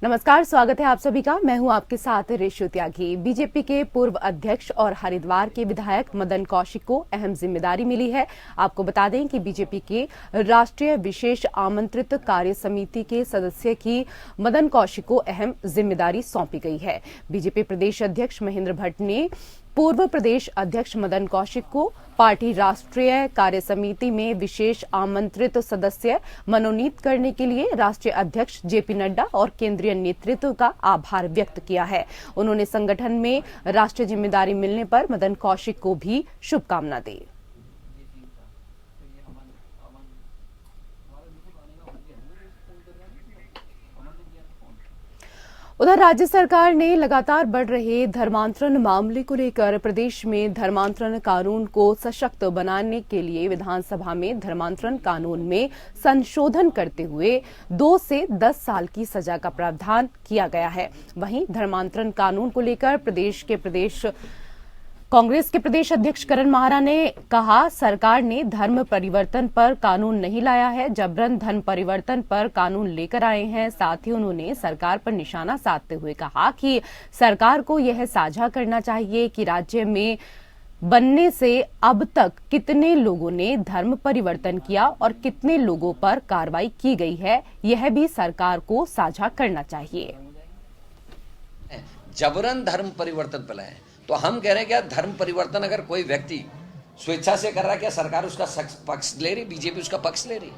नमस्कार, स्वागत है आप सभी का। मैं हूं आपके साथ रेशु त्यागी। बीजेपी के पूर्व अध्यक्ष और हरिद्वार के विधायक मदन कौशिक को अहम जिम्मेदारी मिली है। आपको बता दें कि बीजेपी के राष्ट्रीय विशेष आमंत्रित कार्य समिति के सदस्य की मदन कौशिक को अहम जिम्मेदारी सौंपी गई है। बीजेपी प्रदेश अध्यक्ष महेंद्र भट्ट ने पूर्व प्रदेश अध्यक्ष मदन कौशिक को पार्टी राष्ट्रीय कार्य समिति में विशेष आमंत्रित सदस्य मनोनीत करने के लिए राष्ट्रीय अध्यक्ष जेपी नड्डा और केंद्रीय नेतृत्व का आभार व्यक्त किया है। उन्होंने संगठन में राष्ट्रीय जिम्मेदारी मिलने पर मदन कौशिक को भी शुभकामना दी। उधर राज्य सरकार ने लगातार बढ़ रहे धर्मांतरण मामले को लेकर प्रदेश में धर्मांतरण कानून को सशक्त बनाने के लिए विधानसभा में धर्मांतरण कानून में संशोधन करते हुए 2 से 10 साल की सजा का प्रावधान किया गया है। वहीं धर्मांतरण कानून को लेकर कांग्रेस के प्रदेश अध्यक्ष करण माहरा ने कहा, सरकार ने धर्म परिवर्तन पर कानून नहीं लाया है, जबरन धर्म परिवर्तन पर कानून लेकर आए हैं। साथ ही उन्होंने सरकार पर निशाना साधते हुए कहा कि सरकार को यह साझा करना चाहिए कि राज्य में बनने से अब तक कितने लोगों ने धर्म परिवर्तन किया और कितने लोगों पर कार्रवाई की गई है, यह भी सरकार को साझा करना चाहिए। जबरन धर्म परिवर्तन पर लाए, तो हम कह रहे हैं क्या धर्म परिवर्तन अगर कोई व्यक्ति स्वेच्छा से कर रहा है, क्या सरकार उसका पक्ष ले रही, बीजेपी उसका पक्ष ले रही?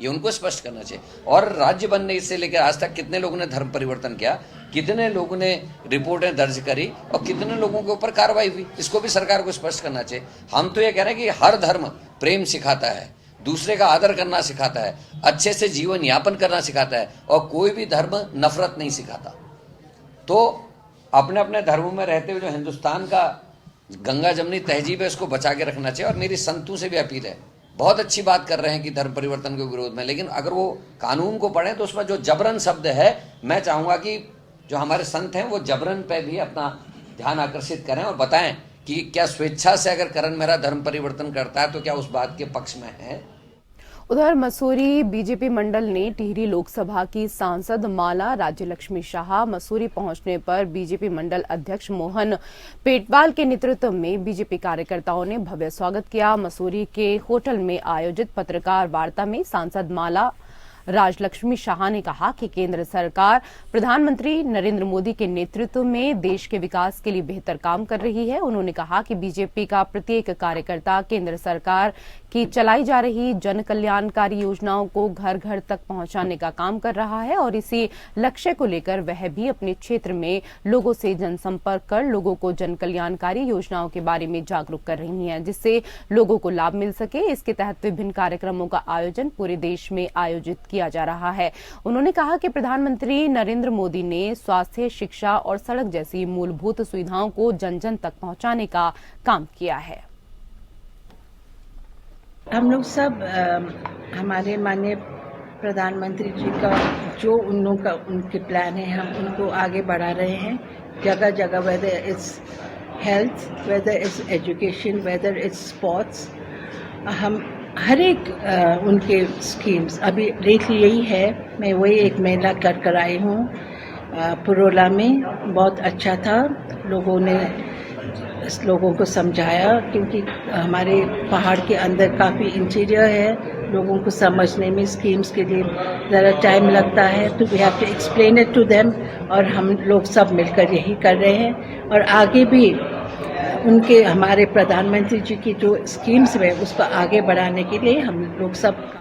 ये उनको स्पष्ट करना चाहिए। और राज्य बनने से लेकर आज तक कितने लोगों ने धर्म परिवर्तन किया, कितने लोगों ने रिपोर्टें दर्ज करी और कितने लोगों के ऊपर कार्रवाई हुई, इसको भी सरकार को स्पष्ट करना चाहिए। हम तो ये कह रहे हैं कि हर धर्म प्रेम सिखाता है, दूसरे का आदर करना सिखाता है, अच्छे से जीवन यापन करना सिखाता है और कोई भी धर्म नफरत नहीं सिखाता। तो अपने अपने धर्मों में रहते हुए जो हिंदुस्तान का गंगा जमनी तहजीब है उसको बचा के रखना चाहिए। और मेरी संतों से भी अपील है, बहुत अच्छी बात कर रहे हैं कि धर्म परिवर्तन के विरोध में, लेकिन अगर वो कानून को पढ़ें तो उसमें जो जबरन शब्द है, मैं चाहूंगा कि जो हमारे संत हैं वो जबरन पे भी अपना ध्यान आकर्षित करें और बताएं कि क्या स्वेच्छा से अगर करण मेरा धर्म परिवर्तन करता है तो क्या उस बात के पक्ष में है। उधर मसूरी बीजेपी मंडल ने टिहरी लोकसभा की सांसद माला राज्यलक्ष्मी शाह मसूरी पहुंचने पर बीजेपी मंडल अध्यक्ष मोहन पेटवाल के नेतृत्व में बीजेपी कार्यकर्ताओं ने भव्य स्वागत किया। मसूरी के होटल में आयोजित पत्रकार वार्ता में सांसद माला राजलक्ष्मी शाह ने कहा कि केंद्र सरकार प्रधानमंत्री नरेंद्र मोदी के नेतृत्व में देश के विकास के लिए बेहतर काम कर रही है। उन्होंने कहा कि बीजेपी का प्रत्येक कार्यकर्ता केंद्र सरकार की चलाई जा रही जन कल्याणकारी योजनाओं को घर घर तक पहुंचाने का काम कर रहा है और इसी लक्ष्य को लेकर वह भी अपने क्षेत्र में लोगों से जनसंपर्क कर लोगों को जन कल्याणकारी योजनाओं के बारे में जागरूक कर रही हैं, जिससे लोगों को लाभ मिल सके। इसके तहत विभिन्न कार्यक्रमों का आयोजन पूरे देश में आयोजित किया जा रहा है। उन्होंने कहा कि प्रधानमंत्री नरेंद्र मोदी ने स्वास्थ्य, शिक्षा और सड़क जैसी मूलभूत सुविधाओं को जन जन तक पहुंचाने का काम किया है। हम लोग सब हमारे माननीय प्रधानमंत्री जी का जो उनके प्लान है, हम उनको आगे बढ़ा रहे हैं जगह जगह, whether it's health, whether it's education, whether it's sports. हम हर एक उनके स्कीम्स, अभी लेटली यही है, मैं वही एक मेला कर आई हूँ पुरोला में, बहुत अच्छा था। लोगों को समझाया, क्योंकि हमारे पहाड़ के अंदर काफ़ी इंटीरियर है, लोगों को समझने में स्कीम्स के लिए ज़रा टाइम लगता है, तो we have to explain it to them. और हम लोग सब मिलकर यही कर रहे हैं और आगे भी उनके हमारे प्रधानमंत्री जी की जो स्कीम्स है उसको आगे बढ़ाने के लिए हम लोग सब।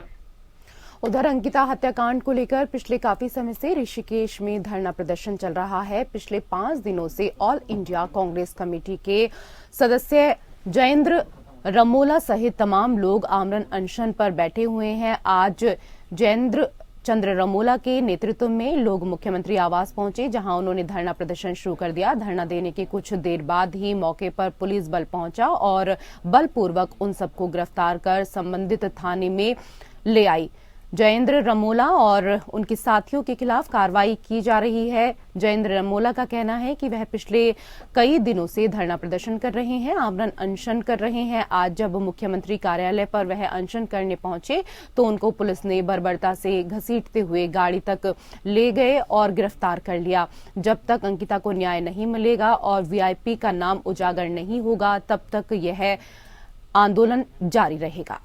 उधर अंकिता हत्याकांड को लेकर पिछले काफी समय से ऋषिकेश में धरना प्रदर्शन चल रहा है। पिछले 5 दिनों से ऑल इंडिया कांग्रेस कमेटी के सदस्य जयेंद्र रमोला सहित तमाम लोग आमरण अनशन पर बैठे हुए हैं। आज जयेंद्र चंद्र रमोला के नेतृत्व में लोग मुख्यमंत्री आवास पहुंचे, जहां उन्होंने धरना प्रदर्शन शुरू कर दिया। धरना देने के कुछ देर बाद ही मौके पर पुलिस बल पहुंचा और बलपूर्वक उन सबको गिरफ्तार कर संबंधित थाने में ले आई। जयेंद्र रमोला और उनके साथियों के खिलाफ कार्रवाई की जा रही है। जयेंद्र रमोला का कहना है कि वह पिछले कई दिनों से धरना प्रदर्शन कर रहे हैं, आमरण अनशन कर रहे हैं। आज जब मुख्यमंत्री कार्यालय पर वह अनशन करने पहुंचे तो उनको पुलिस ने बर्बरता से घसीटते हुए गाड़ी तक ले गए और गिरफ्तार कर लिया। जब तक अंकिता को न्याय नहीं मिलेगा और वीआईपी का नाम उजागर नहीं होगा तब तक यह आंदोलन जारी रहेगा।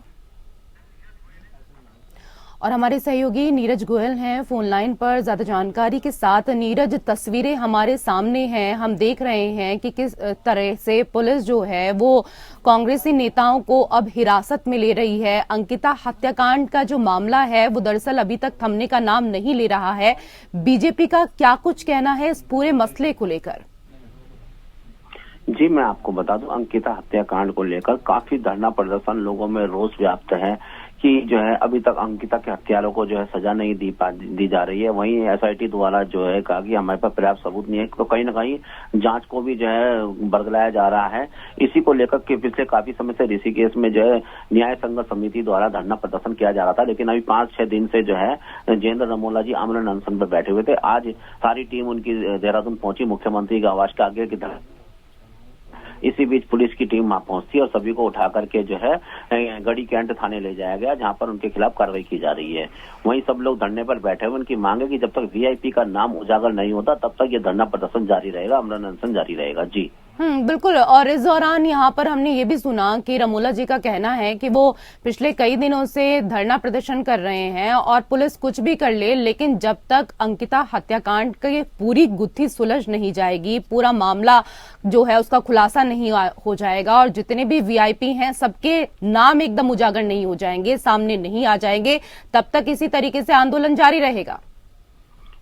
और हमारे सहयोगी नीरज गोयल हैं फोन लाइन पर ज्यादा जानकारी के साथ। नीरज, तस्वीरें हमारे सामने हैं, हम देख रहे हैं कि किस तरह से पुलिस जो है वो कांग्रेसी नेताओं को अब हिरासत में ले रही है। अंकिता हत्याकांड का जो मामला है वो दरअसल अभी तक थमने का नाम नहीं ले रहा है। बीजेपी का क्या कुछ कहना है इस पूरे मसले को लेकर? जी, मैं आपको बता दूं, अंकिता हत्याकांड को लेकर काफी धरना प्रदर्शन, लोगों में रोष व्याप्त है कि जो है अभी तक अंकिता के हत्यारों को जो है सजा नहीं दी जा रही है। वहीं एसआईटी द्वारा जो है कहा कि हमारे पास पर्याप्त सबूत नहीं है, तो कहीं ना कहीं जांच को भी जो है बरगलाया जा रहा है। इसी को लेकर के पिछले काफी समय से ऋषिकेश में जो है न्याय संघर्ष समिति द्वारा धरना प्रदर्शन किया जा रहा था, लेकिन अभी 5-6 दिन से जो है जयेंद्र रमोला जी आमरण अनशन पर बैठे हुए थे। आज सारी टीम उनकी देहरादून पहुंची, मुख्यमंत्री के आवास के आगे की इसी बीच पुलिस की टीम वहां पहुंची और सभी को उठा करके जो है गढ़ी कैंट थाने ले जाया गया, जहां पर उनके खिलाफ कार्रवाई की जा रही है। वहीं सब लोग धरने पर बैठे हुए, उनकी मांग है कि जब तक वीआईपी का नाम उजागर नहीं होता तब तक ये धरना प्रदर्शन जारी रहेगा, आमरण अनशन जारी रहेगा। जी बिल्कुल। और इस दौरान यहाँ पर हमने ये भी सुना कि रमोला जी का कहना है कि वो पिछले कई दिनों से धरना प्रदर्शन कर रहे हैं और पुलिस कुछ भी कर ले, लेकिन जब तक अंकिता हत्याकांड की पूरी गुत्थी सुलझ नहीं जाएगी, पूरा मामला जो है उसका खुलासा नहीं हो जाएगा और जितने भी वीआईपी हैं सबके नाम एकदम उजागर नहीं हो जाएंगे, सामने नहीं आ जाएंगे, तब तक इसी तरीके से आंदोलन जारी रहेगा।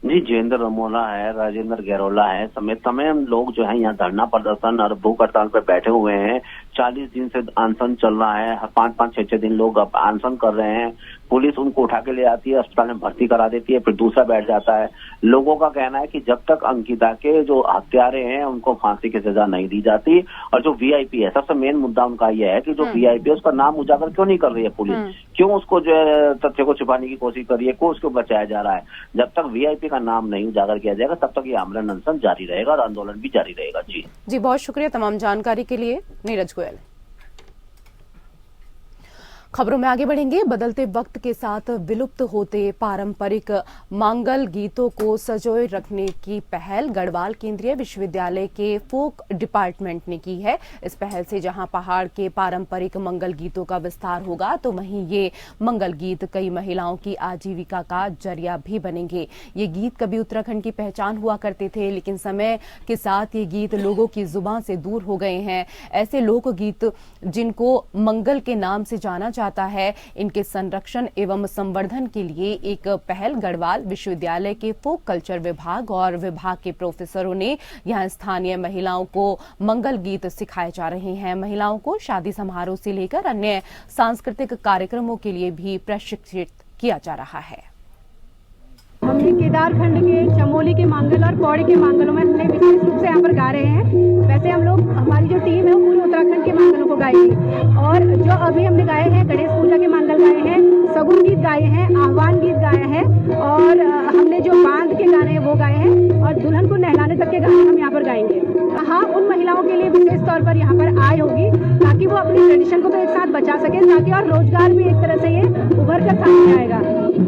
जी, जयेंद्र रमोला है, राजेंद्र गैरोला है समेत तमाम लोग जो है यहाँ धरना प्रदर्शन और भूख हड़ताल पर बैठे हुए हैं। 40 दिन से अनशन चल रहा है, 5-5, 6-6 दिन लोग अब अनशन कर रहे हैं। पुलिस उनको उठा के ले आती है, अस्पताल में भर्ती करा देती है, फिर दूसरा बैठ जाता है। लोगों का कहना है कि जब तक अंकिता के जो हत्यारे हैं उनको फांसी की सजा नहीं दी जाती, और जो वीआईपी है, सबसे मेन मुद्दा उनका यह है कि जो वीआईपी है उसका नाम उजागर क्यों नहीं कर रही है पुलिस, क्यों उसको जो है तथ्य को छिपाने की कोशिश कर रही है, क्यों उसको बचाया जा रहा है। जब तक वीआईपी का नाम नहीं उजागर किया जाएगा तब तक ये आमरण अनशन जारी रहेगा और आंदोलन भी जारी रहेगा। जी, बहुत शुक्रिया तमाम जानकारी के लिए नीरज गोयल। खबरों में आगे बढ़ेंगे। बदलते वक्त के साथ विलुप्त होते पारंपरिक मांगल गीतों को संजोए रखने की पहल गढ़वाल केंद्रीय विश्वविद्यालय के फोक डिपार्टमेंट ने की है। इस पहल से जहां पहाड़ के पारंपरिक मंगल गीतों का विस्तार होगा, तो वहीं ये मंगल गीत कई महिलाओं की आजीविका का जरिया भी बनेंगे। ये गीत कभी उत्तराखंड की पहचान हुआ करते थे, लेकिन समय के साथ ये गीत लोगों की जुबान से दूर हो गए हैं। ऐसे लोकगीत जिनको मंगल के नाम से जाना जाता है, इनके संरक्षण एवं संवर्धन के लिए एक पहल गढ़वाल विश्वविद्यालय के फोक कल्चर विभाग और विभाग के प्रोफेसरों ने यहां स्थानीय महिलाओं को मंगल गीत सिखाए जा रहे हैं। महिलाओं को शादी समारोह से लेकर अन्य सांस्कृतिक कार्यक्रमों के लिए भी प्रशिक्षित किया जा रहा है। हमने केदारखंड के चमोली के मांगल और पौड़ी के मांगलों में हमने विशेष रूप से यहाँ पर गा रहे हैं। वैसे हम लोग, हमारी जो टीम है वो पूरे उत्तराखंड के मांगलों को गाएगी, और जो अभी हमने गाए हैं गणेश पूजा के मांगल गाए हैं, सगुन गीत गाए हैं, आह्वान गीत गाए हैं, और हमने जो बांध के गाने हैं वो गाए हैं, और दुल्हन को नहलाने तक के गाने हम यहाँ पर गाएंगे। हाँ, उन महिलाओं के लिए विशेष तौर पर यहाँ पर आय होगी ताकि वो अपनी ट्रेडिशन को तो एक साथ बचा सके, ताकि और रोजगार भी एक तरह से ये उभर कर सामने आएगा।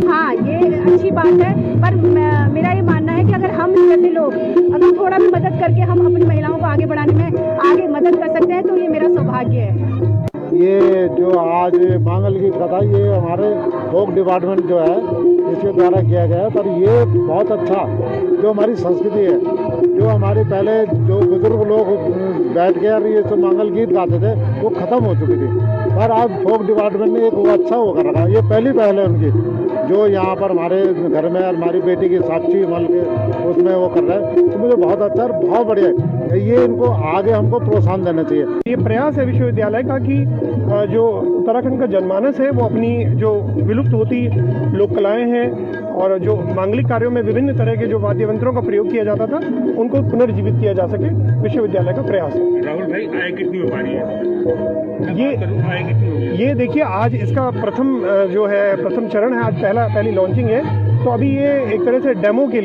हाँ, ये अच्छी बात है, पर मेरा ये मानना है कि अगर हम जैसे लोग अगर थोड़ा भी मदद करके हम अपनी महिलाओं को आगे बढ़ाने में आगे मदद कर सकते हैं तो ये मेरा सौभाग्य है। ये जो आज मांगल गीत का था, ये हमारे फोक डिपार्टमेंट जो है इसके द्वारा किया गया है, पर ये बहुत अच्छा जो हमारी संस्कृति है, जो हमारे पहले जो बुजुर्ग लोग बैठ के और ये जो मांगल गीत गाते थे वो खत्म हो चुकी थी, पर आज फोक डिपार्टमेंट ने एक वो अच्छा वो कर रखा है। ये पहली पहल है उनकी, जो यहाँ पर हमारे घर में हमारी बेटी की साक्षी मल के उसमें वो कर रहे हैं, तो मुझे बहुत अच्छा और बहुत बढ़िया है। ये इनको आगे हमको प्रोत्साहन देना चाहिए। ये प्रयास है विश्वविद्यालय का कि जो उत्तराखंड का जनमानस है वो अपनी जो विलुप्त होती लोक कलाएं हैं और जो मांगलिक कार्यों में विभिन्न तरह के जो वाद्य यंत्रों का प्रयोग किया जाता था उनको पुनर्जीवित किया जा सके, विश्वविद्यालय का प्रयास है। राहुल भाई, आय कितनी हो पा रही है? ये देखिए, आज इसका प्रथम चरण है, आज पहली लॉन्चिंग है। तो अभी ये एक तरह से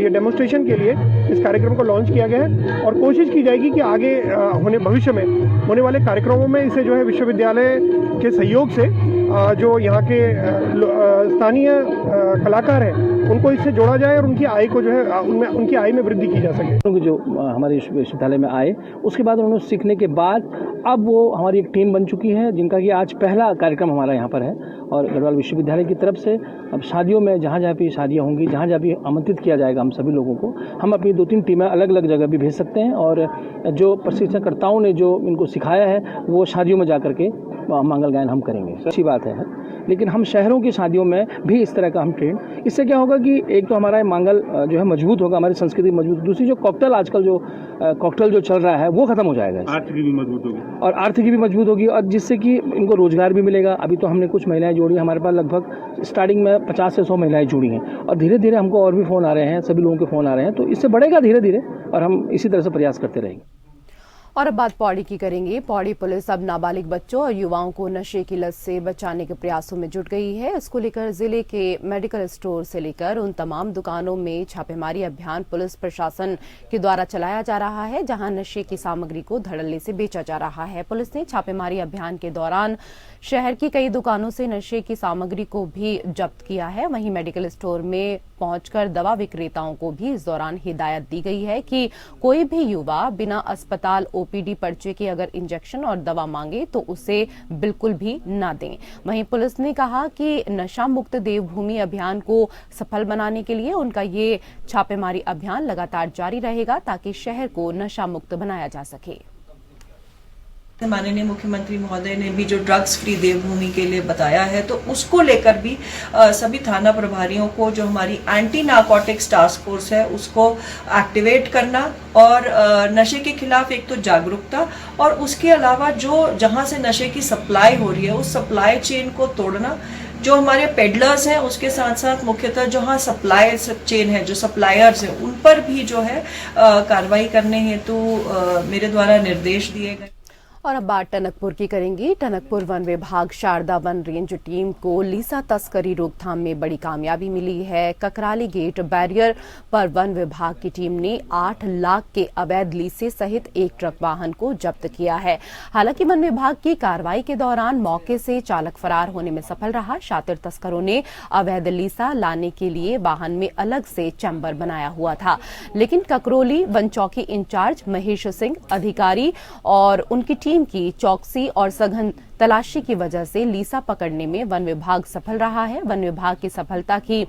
डेमोस्ट्रेशन के लिए इस कार्यक्रम को लॉन्च किया गया है और कोशिश की जाएगी कि आगे भविष्य में होने वाले कार्यक्रमों में इसे जो है विश्वविद्यालय के सहयोग से जो यहाँ के स्थानीय कलाकार हैं उनको इससे जोड़ा जाए और उनकी आय को जो है उनकी आय में वृद्धि की जा सके। जो हमारे विश्वविद्यालय में आए उसके बाद उन्होंने सीखने के बाद अब वो हमारी एक टीम बन चुकी है जिनका कि आज पहला कार्यक्रम हमारा यहाँ पर है। और गढ़वाल विश्वविद्यालय की तरफ से अब शादियों में जहाँ भी शादियाँ होंगी, जहाँ भी आमंत्रित किया जाएगा हम सभी लोगों को, हम अपनी 2-3 टीमें अलग अलग जगह भी भेज सकते हैं और जो प्रशिक्षणकर्ताओं ने जो इनको सिखाया है वो शादियों में जा करके मंगल गायन हम करेंगे। अच्छी बात है, लेकिन हम शहरों की शादियों में भी इस तरह का हम ट्रेन, इससे क्या होगा कि एक तो हमारा मंगल जो है मजबूत होगा, हमारी संस्कृति मजबूत, दूसरी जो कॉकटेल आजकल जो कॉकटेल जो चल रहा है वो खत्म हो जाएगा, आर्थिकी भी मजबूत होगी और आर्थिकी भी मजबूत होगी और जिससे कि इनको रोजगार भी मिलेगा। अभी तो हमने कुछ महिलाएं जोड़ी, हमारे पास लगभग स्टार्टिंग में 50 से 100 महिलाएं जुड़ी हैं और धीरे धीरे हमको और भी फ़ोन आ रहे हैं, सभी लोगों के फ़ोन आ रहे हैं, तो इससे बढ़ेगा धीरे धीरे और हम इसी तरह से प्रयास करते रहेंगे। और अब बात पौड़ी की करेंगे। पौड़ी पुलिस अब नाबालिग बच्चों और युवाओं को नशे की लत से बचाने के प्रयासों में जुट गई है। इसको लेकर जिले के मेडिकल स्टोर से लेकर उन तमाम दुकानों में छापेमारी अभियान पुलिस प्रशासन के द्वारा चलाया जा रहा है जहां नशे की सामग्री को धड़ल्ले से बेचा जा रहा है। पुलिस ने छापेमारी अभियान के दौरान शहर की कई दुकानों से नशे की सामग्री को भी जब्त किया है। वहीं मेडिकल स्टोर में पहुंचकर दवा विक्रेताओं को भी इस दौरान हिदायत दी गई है कि कोई भी युवा बिना अस्पताल ओपीडी पर्चे के अगर इंजेक्शन और दवा मांगे तो उसे बिल्कुल भी ना दें। वहीं पुलिस ने कहा कि नशा मुक्त देवभूमि अभियान को सफल बनाने के लिए उनका ये छापेमारी अभियान लगातार जारी रहेगा ताकि शहर को नशा मुक्त बनाया जा सके। माननीय मुख्यमंत्री महोदय ने भी जो ड्रग्स फ्री देवभूमि के लिए बताया है तो उसको लेकर भी सभी थाना प्रभारियों को जो हमारी एंटी नारकोटिक्स टास्क फोर्स है उसको एक्टिवेट करना और नशे के खिलाफ एक तो जागरूकता और उसके अलावा जो जहां से नशे की सप्लाई हो रही है उस सप्लाई चेन को तोड़ना, जो हमारे पेडलर्स हैं उसके साथ साथ मुख्यतः जहां सप्लाई चेन है, जो सप्लायर्स हैं, उन पर भी जो है कार्रवाई करने हेतु मेरे द्वारा निर्देश दिए गए। और अब बात टनकपुर की करेंगे। टनकपुर वन विभाग शारदा वन रेंज टीम को लीसा तस्करी रोकथाम में बड़ी कामयाबी मिली है। ककराली गेट बैरियर पर वन विभाग की टीम ने 8 लाख के अवैध लीसे सहित एक ट्रक वाहन को जब्त किया है। हालांकि वन विभाग की कार्रवाई के दौरान मौके से चालक फरार होने में सफल रहा। शातिर तस्करों ने अवैध लीसा लाने के लिए वाहन में अलग से चैम्बर बनाया हुआ था, लेकिन ककरोली वन चौकी इंचार्ज महेश सिंह अधिकारी और उनकी टीम की चौकसी और सघन तलाशी की वजह से लीसा पकड़ने में वन विभाग सफल रहा है। वन विभाग की सफलता की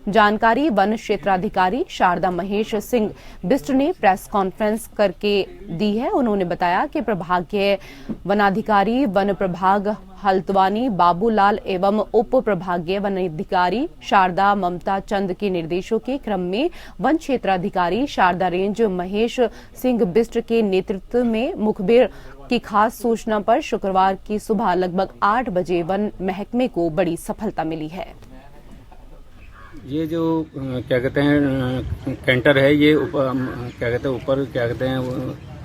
जानकारी वन क्षेत्राधिकारी शारदा महेश सिंह बिष्ट ने प्रेस कॉन्फ्रेंस करके दी है। उन्होंने बताया कि प्रभागीय वनाधिकारी वन प्रभाग हल्द्वानी बाबूलाल एवं उप प्रभागीय वनाधिकारी शारदा ममता चंद के निर्देशों के क्रम में वन क्षेत्राधिकारी शारदा रेंज महेश सिंह बिष्ट के नेतृत्व में मुखबिर की खास सूचना पर शुक्रवार की सुबह लगभग 8 बजे वन महकमे को बड़ी सफलता मिली है। ये जो क्या कहते हैं कैंटर है, ये ऊपर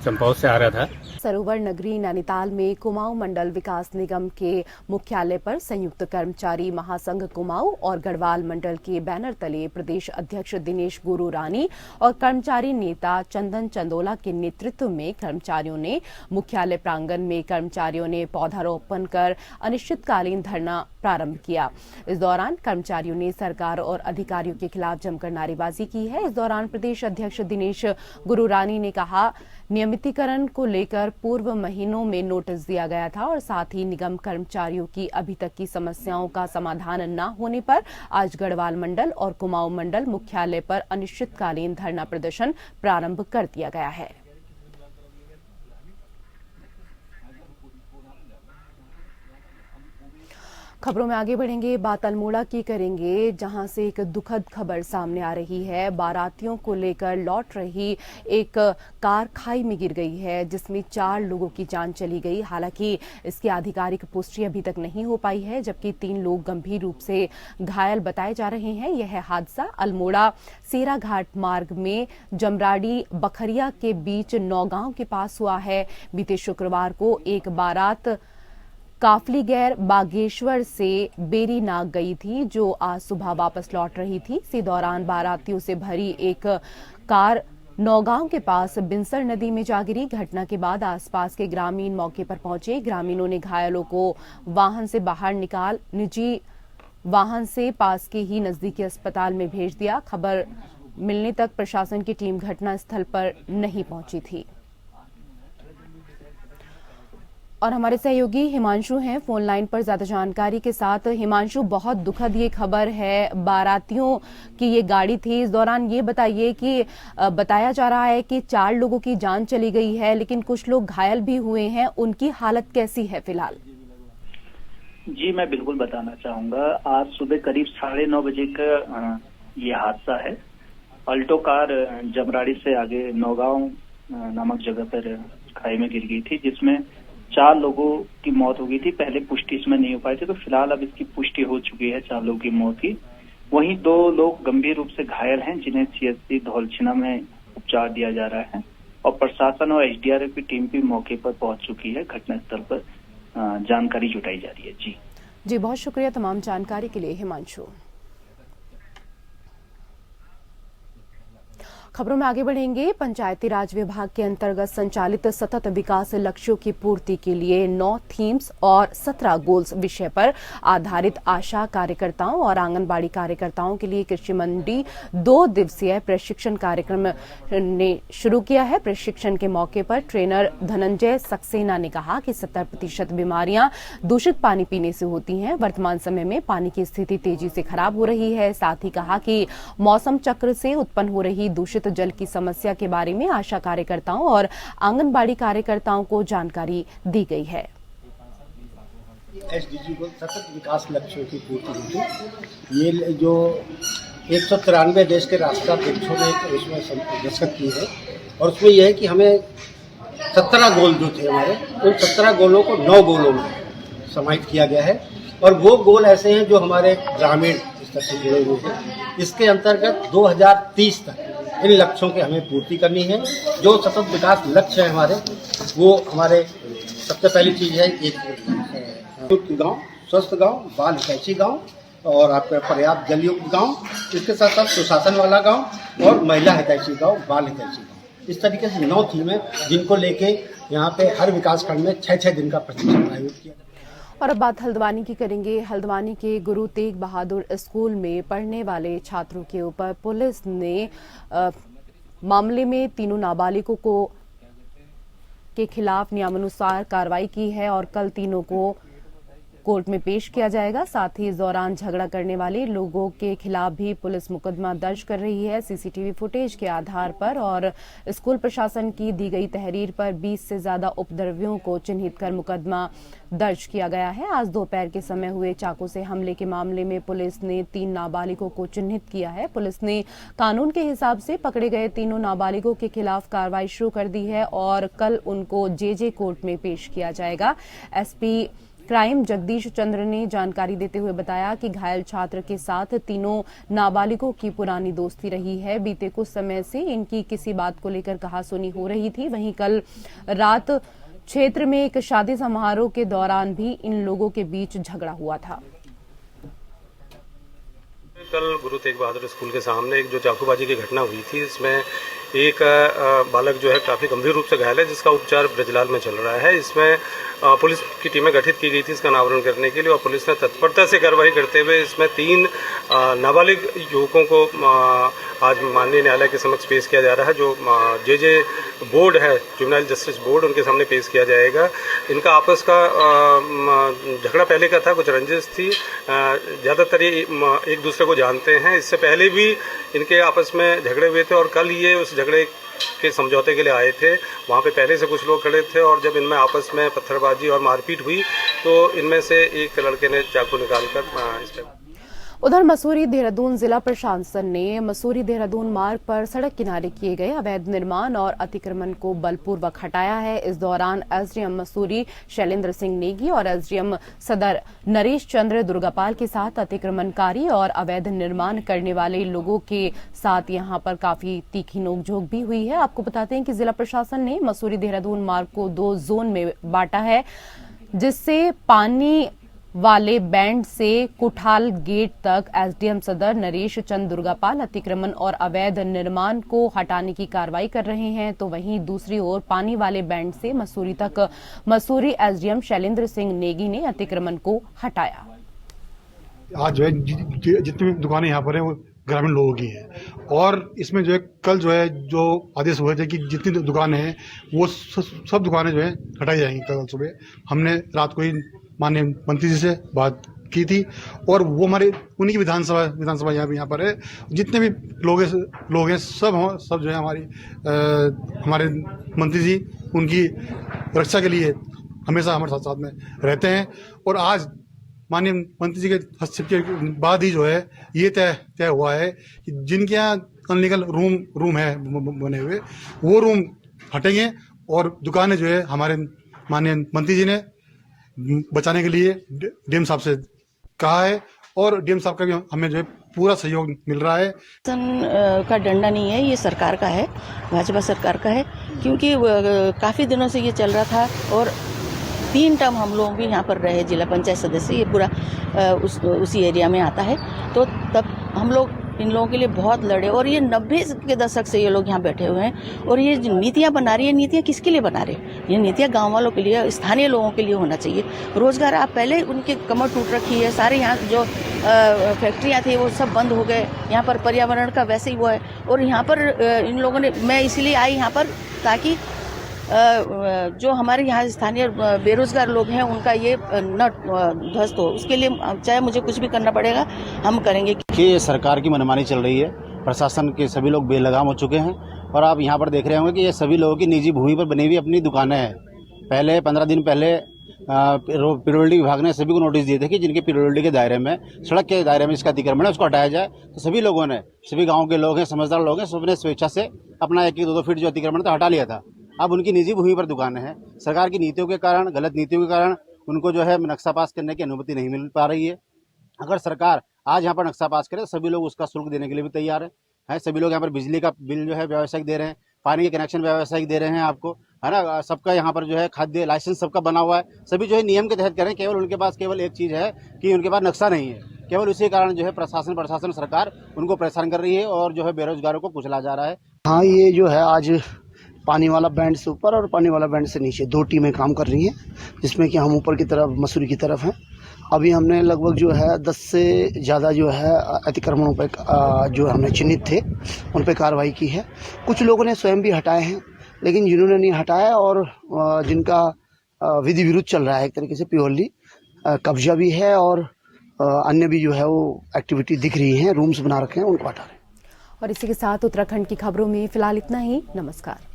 चंपावत से आ रहा था। सरोवर नगरी नैनीताल में कुमाऊं मंडल विकास निगम के मुख्यालय पर संयुक्त कर्मचारी महासंघ कुमाऊं और गढ़वाल मंडल के बैनर तले प्रदेश अध्यक्ष दिनेश गुरुरानी और कर्मचारी नेता चंदन चंदोला के नेतृत्व में कर्मचारियों ने मुख्यालय प्रांगण में कर्मचारियों ने पौधारोपण कर अनिश्चितकालीन धरना प्रारंभ किया। इस दौरान कर्मचारियों ने सरकार और अधिकारियों के खिलाफ जमकर नारेबाजी की है। इस दौरान प्रदेश अध्यक्ष दिनेश गुरुरानी ने कहा, नियमितीकरण को लेकर पूर्व महीनों में नोटिस दिया गया था और साथ ही निगम कर्मचारियों की अभी तक की समस्याओं का समाधान न होने पर आज गढ़वाल मंडल और कुमाऊं मंडल मुख्यालय पर अनिश्चितकालीन धरना प्रदर्शन प्रारंभ कर दिया गया है। खबरों में आगे बढ़ेंगे, बात अल्मोड़ा की करेंगे, जहां से एक दुखद खबर सामने आ रही है। बारातियों को लेकर लौट रही एक कार खाई में गिर गई है, जिसमें 4 लोगों की जान चली गई। हालांकि इसकी आधिकारिक पुष्टि अभी तक नहीं हो पाई है, जबकि 3 लोग गंभीर रूप से घायल बताए जा रहे हैं। यह हादसा अल्मोड़ा सेरा घाट मार्ग में जमराड़ी बखरिया के बीच नौगांव के पास हुआ है। बीते शुक्रवार को एक बारात काफली गैर बागेश्वर से बेरी नाग गई थी, जो आज सुबह वापस लौट रही थी। इसी दौरान बारातियों से भरी एक कार नौगांव के पास बिंसर नदी में जा गिरी। घटना के बाद आसपास के ग्रामीण मौके पर पहुंचे। ग्रामीणों ने घायलों को वाहन से बाहर निकाल निजी वाहन से पास के ही नजदीकी अस्पताल में भेज दिया। खबर मिलने तक प्रशासन की टीम घटनास्थल पर नहीं पहुंची थी। और हमारे सहयोगी हिमांशु हैं फोन लाइन पर ज्यादा जानकारी के साथ। हिमांशु, बहुत दुखद ये खबर है, बारातियों की ये गाड़ी थी। इस दौरान ये बताइए कि बताया जा रहा है कि 4 लोगों की जान चली गई है, लेकिन कुछ लोग घायल भी हुए हैं। उनकी हालत कैसी है फिलहाल? जी, मैं बिल्कुल बताना चाहूंगा। आज सुबह करीब 9:30 बजे का ये हादसा है। अल्टो कार जमराड़ी से आगे नौगांव नामक जगह पर खाई में गिर गई थी, जिसमें 4 लोगों की मौत हो गई थी। पहले पुष्टि इसमें नहीं हो पाई थी, तो फिलहाल अब इसकी पुष्टि हो चुकी है 4 लोगों की मौत की। वहीं 2 लोग गंभीर रूप से घायल हैं, जिन्हें सीएचसी धौलछिना में उपचार दिया जा रहा है। और प्रशासन और एसडीआरएफ की टीम भी मौके पर पहुंच चुकी है। घटनास्थल पर जानकारी जुटाई जा रही है। जी, बहुत शुक्रिया तमाम जानकारी के लिए हिमांशु। खबरों में आगे बढ़ेंगे। पंचायती राज विभाग के अंतर्गत संचालित सतत विकास लक्ष्यों की पूर्ति के लिए 9 थीम्स और 17 गोल्स विषय पर आधारित आशा कार्यकर्ताओं और आंगनबाड़ी कार्यकर्ताओं के लिए कृषि मंडी 2 दिवसीय प्रशिक्षण कार्यक्रम ने शुरू किया है। प्रशिक्षण के मौके पर ट्रेनर धनंजय सक्सेना ने कहा कि 70% बीमारियां दूषित पानी पीने से होती हैं। वर्तमान समय में पानी की स्थिति तेजी से खराब हो रही है। साथ ही कहा कि मौसम चक्र से उत्पन्न हो रही दूषित जल की समस्या के बारे में आशा कार्यकर्ताओं और आंगनबाड़ी कार्यकर्ताओं को जानकारी दी गई है। एसडीजी को सतत विकास लक्ष्यों की पूर्ति होगी। ये जो 193 देश के राष्ट्राध्यक्षों ने उसमें दस्तखत की है, और उसमें यह है कि हमें 17 गोल जो थे हमारे, उन 17 गोलों को 9 गोलों में समाहित किया गया है। और वो गोल ऐसे हैं जो हमारे ग्रामीण स्तर से जुड़े हुए हैं। इसके अंतर्गत 2030 तक इन लक्ष्यों की हमें पूर्ति करनी है। जो सतत विकास लक्ष्य है हमारे, वो हमारे सबसे पहली चीज है एक गांव, स्वस्थ गांव, बाल हितैषी गांव, और आपका पर्याप्त जल युक्त गांव, इसके साथ साथ सुशासन वाला गांव और महिला हितैषी गांव, बाल हितैषी गांव। इस तरीके से 9 थीम है, जिनको लेके यहाँ पे हर विकास खंड में 6-6 दिन का प्रशिक्षण आयोजित किया। और अब बात हल्द्वानी की करेंगे। हल्द्वानी के गुरु तेग बहादुर स्कूल में पढ़ने वाले छात्रों के ऊपर पुलिस ने मामले में 3 नाबालिगों के खिलाफ नियमानुसार कार्रवाई की है और कल तीनों को कोर्ट में पेश किया जाएगा। साथ ही इस दौरान झगड़ा करने वाले लोगों के खिलाफ भी पुलिस मुकदमा दर्ज कर रही है। सीसीटीवी फुटेज के आधार पर और स्कूल प्रशासन की दी गई तहरीर पर 20 से ज्यादा उपद्रवियों को चिन्हित कर मुकदमा दर्ज किया गया है। आज दोपहर के समय हुए चाकू से हमले के मामले में पुलिस ने 3 नाबालिगों को चिन्हित किया है। पुलिस ने कानून के हिसाब से पकड़े गए तीनों नाबालिगों के खिलाफ कार्रवाई शुरू कर दी है और कल उनको जेजे कोर्ट में पेश किया जाएगा। एसपी क्राइम जगदीश चंद्र ने जानकारी देते हुए बताया कि घायल छात्र के साथ तीनों नाबालिगों की पुरानी दोस्ती रही है। बीते कुछ समय से इनकी किसी बात को लेकर कहासुनी हो रही थी। वहीं कल रात क्षेत्र में एक शादी समारोह के दौरान भी इन लोगों के बीच झगड़ा हुआ था। कल गुरु तेग बहादुर स्कूल के सामने एक जो चाकूबाजी की घटना हुई थी, इसमें एक बालक जो है काफ़ी गंभीर रूप से घायल है, जिसका उपचार ब्रजलाल में चल रहा है। इसमें पुलिस की टीमें गठित की गई थी इसका अनावरण करने के लिए, और पुलिस ने तत्परता से कार्रवाई करते हुए इसमें 3 नाबालिग युवकों को आज माननीय न्यायालय के समक्ष पेश किया जा रहा है। जो जेजे बोर्ड है, जुवेनाइल जस्टिस बोर्ड, उनके सामने पेश किया जाएगा। इनका आपस का झगड़ा पहले का था, कुछ रंजिश थी। ज़्यादातर ये एक दूसरे को जानते हैं। इससे पहले भी इनके आपस में झगड़े हुए थे और कल ये उस झगड़े के समझौते के लिए आए थे। वहाँ पे पहले से कुछ लोग खड़े थे और जब इनमें आपस में पत्थरबाजी और मारपीट हुई तो इनमें से एक लड़के ने चाकू निकालकर इस पर। उधर मसूरी देहरादून जिला प्रशासन ने मसूरी देहरादून मार्ग पर सड़क किनारे किए गए अवैध निर्माण और अतिक्रमण को बलपूर्वक हटाया है। इस दौरान एसडीएम मसूरी शैलेंद्र सिंह नेगी और एसडीएम सदर नरेश चंद्र दुर्गापाल के साथ अतिक्रमणकारी और अवैध निर्माण करने वाले लोगों के साथ यहां पर काफी तीखी नोकझोंक भी हुई है। आपको बताते हैं कि जिला प्रशासन ने मसूरी देहरादून मार्ग को 2 जोन में बांटा है, जिससे पानी वाले बैंड से कुठाल गेट तक एसडीएम सदर नरेश चंद दुर्गापाल अतिक्रमण और अवैध निर्माण को हटाने की कार्रवाई कर रहे हैं, तो वहीं दूसरी ओर पानी वाले बैंड से मसूरी तक मसूरी एसडीएम शैलेंद्र सिंह नेगी ने अतिक्रमण को हटाया। आज जो है जितनी भी दुकानें यहाँ पर है वो ग्रामीण लोगों की है, और इसमें जो है कल जो है जो आदेश हुए थे कि जितनी दुकानें हैं वो सब दुकानें जो है हटाई जाएंगी। कल सुबह हमने रात को ही माननीय मंत्री जी से बात की थी, और वो हमारे उन्हीं की विधानसभा यहाँ पर है। जितने भी लोग हैं सब जो है हमारे मंत्री जी उनकी रक्षा के लिए हमेशा हमारे साथ में रहते हैं। और आज माननीय मंत्री जी के हस्तक्षेप के बाद ही जो है ये तय हुआ है कि जिनके यहाँ अनलीगल रूम है बने हुए वो रूम हटेंगे, और दुकानें जो है हमारे माननीय मंत्री जी ने बचाने के लिए डीएम साहब से कहा है, और डीएम साहब का भी हमें जो है पूरा सहयोग मिल रहा है। का डंडा नहीं है, ये सरकार का है, भाजपा सरकार का है, क्योंकि काफ़ी दिनों से ये चल रहा था और 3 टर्म हम लोग भी यहाँ पर रहे जिला पंचायत सदस्य, ये पूरा उसी एरिया में आता है। तो तब हम लोग इन लोगों के लिए बहुत लड़े, और ये 90 के दशक से ये लोग यहाँ बैठे हुए हैं, और ये जो नीतियाँ बना रही है, नीतियाँ किसके लिए बना रहे हैं? ये नीतियाँ गांव वालों के लिए, स्थानीय लोगों के लिए होना चाहिए। रोजगार आप पहले उनकी कमर टूट रखी है, सारे यहाँ जो फैक्ट्रियाँ थी वो सब बंद हो गए, यहाँ पर पर्यावरण का वैसे ही वो है। और यहाँ पर इन लोगों ने, मैं इसलिए आई यहाँ पर ताकि जो हमारे यहाँ स्थानीय बेरोजगार लोग हैं उनका ये न ध्वस्त हो, उसके लिए चाहे मुझे कुछ भी करना पड़ेगा हम करेंगे। कि ये सरकार की मनमानी चल रही है, प्रशासन के सभी लोग बेलगाम हो चुके हैं, और आप यहाँ पर देख रहे होंगे कि ये सभी लोगों की निजी भूमि पर बनी हुई अपनी दुकानें हैं। पहले 15 दिन पहले पीडब्ल्यूडी विभाग ने सभी को नोटिस दिए थे कि जिनके पीडब्ल्यूडी के दायरे में, सड़क के दायरे में इसका अतिक्रमण है उसको हटाया जाए। तो सभी लोगों ने, सभी गाँव के लोग हैं, समझदार लोग हैं, सबने स्वेच्छा से अपना 1-2 फीट जो अतिक्रमण था हटा लिया था। अब उनकी निजी भूमि पर दुकानें हैं। सरकार की नीतियों के कारण, गलत नीतियों के कारण उनको जो है नक्शा पास करने की अनुमति नहीं मिल पा रही है। अगर सरकार आज यहाँ पर नक्शा पास करे तो सभी लोग उसका शुल्क देने के लिए भी तैयार है। सभी लोग यहाँ पर बिजली का बिल जो है व्यावसायिक दे रहे हैं, पानी के कनेक्शन व्यावसायिक दे रहे हैं आपको, है ना। सबका यहाँ पर जो है खाद्य लाइसेंस सबका बना हुआ है, सभी जो है नियम के तहत करें। केवल उनके पास केवल एक चीज़ है कि उनके पास नक्शा नहीं है। केवल उसी कारण जो है प्रशासन सरकार उनको परेशान कर रही है और जो है बेरोजगारों को कुचला जा रहा है। हाँ, ये जो है आज पानी वाला बैंड से ऊपर और पानी वाला बैंड से नीचे 2 टीमें काम कर रही हैं, जिसमें कि हम ऊपर की तरफ मसूरी की तरफ हैं। अभी हमने लगभग जो है 10 से ज़्यादा जो है अतिक्रमणों पर जो हमने चिन्हित थे उन पर कार्रवाई की है। कुछ लोगों ने स्वयं भी हटाए हैं, लेकिन जिन्होंने नहीं हटाया और जिनका विधि विरुद्ध चल रहा है एक तरीके से प्योरली कब्जा भी है और अन्य भी जो है वो एक्टिविटी दिख रही है, रूम्स बना रखे हैं, उनको हटा रहे हैं। और इसी के साथ उत्तराखंड की खबरों में फिलहाल इतना ही। नमस्कार।